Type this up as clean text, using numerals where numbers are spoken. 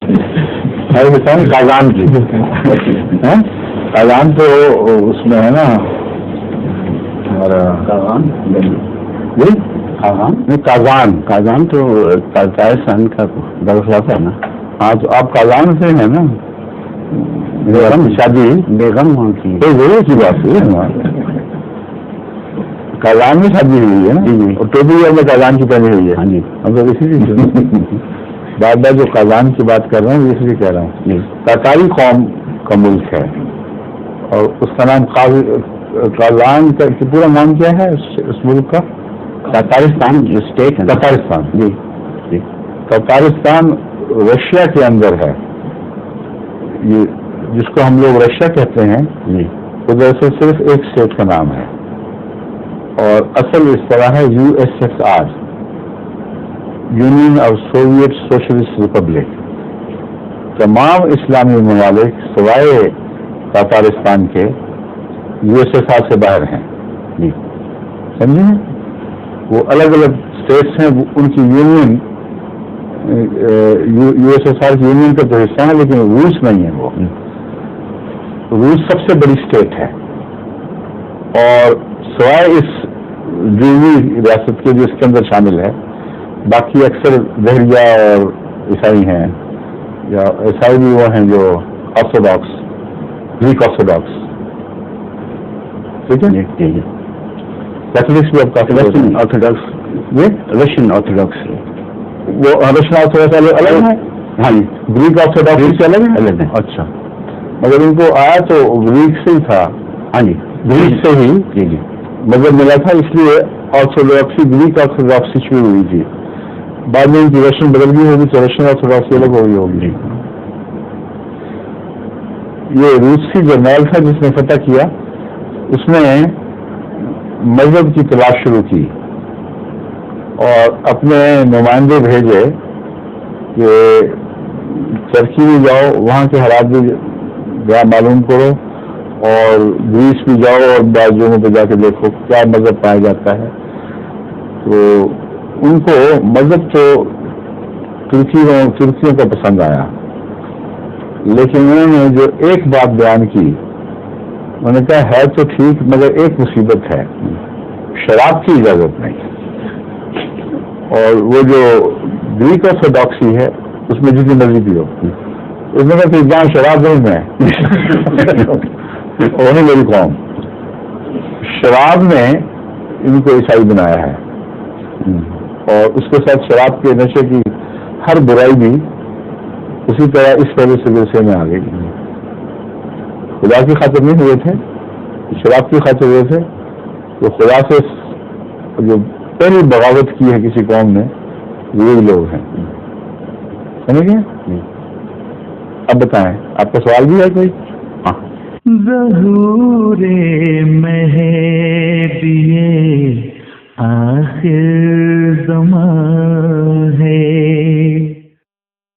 بتائیں قازان کی قازان تو اس میں ہے نا ہمارا قازان تو تاجکستان کا درخواست ہے نا. ہاں تو آپ قازان سے ہیں نا. شادی بیگم وہاں کی ضرور کی بات ہے. قازان میں شادی ہوئی ہے نا. اور ٹوپی میں قازان کی پہنی ہوئی ہے. ہاں جی. ہم تو اسی لیے بار بار جو قازان کی بات کر رہا ہوں اس لیے کہہ رہا ہوں. تاتاری قوم کا ملک ہے اور اس کا نام قازان کا پورا نام کیا ہے اس ملک کا؟ تاتارستان اسٹیٹ ہے. تاتارستان. جی. تاتارستان رشیا کے اندر ہے. یہ جس کو ہم لوگ رشیا کہتے ہیں ادھر سے صرف ایک اسٹیٹ کا نام ہے اور اصل اس طرح ہے USSR, union of Soviet socialist republic. تمام اسلامی ممالک سوائے تاتارستان کے USSR سے باہر ہیں. سمجھے؟ وہ الگ الگ اسٹیٹس ہیں. ان کی یونین USSR کی یونین کا تو حصہ ہے لیکن روس نہیں ہے. وہ روس سب سے بڑی اسٹیٹ ہے اور سوائے اس جنوبی ریاست کے جو اس کے اندر شامل ہے باقی اکثر بحریہ اور عیسائی ہیں یا عیسائی بھی وہ ہیں جو آرتھوڈاکس گریک آرتھوڈاکس. ٹھیک ہے. کیتھولکس بھی اب کافی رشین آرتھوڈاکس وہ رشین آرتھوڈاکس الگ ہے. ہاں جی. گریک آرتھوڈاکس سے الگ ہے. اچھا. مگر ان کو آیا تو گریک سے ہی تھا. ہاں جی. گریک سے ہی مذہب ملا تھا اس لیے آرتھوڈاکسی گریک آرتھوڈاکسی شروع ہوئی تھی. بعد میں ان کی رشین بدل گئی ہوگی تو رشین آرتھوڈاکسی الگ ہو گئی ہوگی. یہ روسی جرنیل تھا جس نے فتح کیا. اس نے مذہب کی تلاش شروع کی اور اپنے نمائندے بھیجے کہ ترکی میں جاؤ وہاں کے حالات بھی معلوم کرو اور گریس بھی جاؤ اور بعض جگہوں پہ جا کے دیکھو کیا مذہب پایا جاتا ہے. تو ان کو مذہب تو ترکیوں کو پسند آیا لیکن انہوں نے جو ایک بات بیان کی انہوں نے کہا ہے تو ٹھیک مگر ایک مصیبت ہے, شراب کی اجازت نہیں. اور وہ جو گریک آرتھوڈاکسی ہے اس میں جتنی مرضی پیو. اس میں کہ جہاں شراب نہیں میں وہی میری قوم. شراب نے ان کو عیسائی بنایا ہے اور اس کے ساتھ شراب کے نشے کی ہر برائی بھی اسی طرح اس پہلے سے میں آ گئی. خدا کی خاطر نہیں ہوئے تھے, شراب کی خاطر ہوئے تھے. تو خدا سے جو پہلی بغاوت کی ہے کسی قوم نے یہ لوگ ہیں. سمجھ گئے؟ اب بتائیں آپ کا سوال بھی ہے کوئی؟ ظہور میں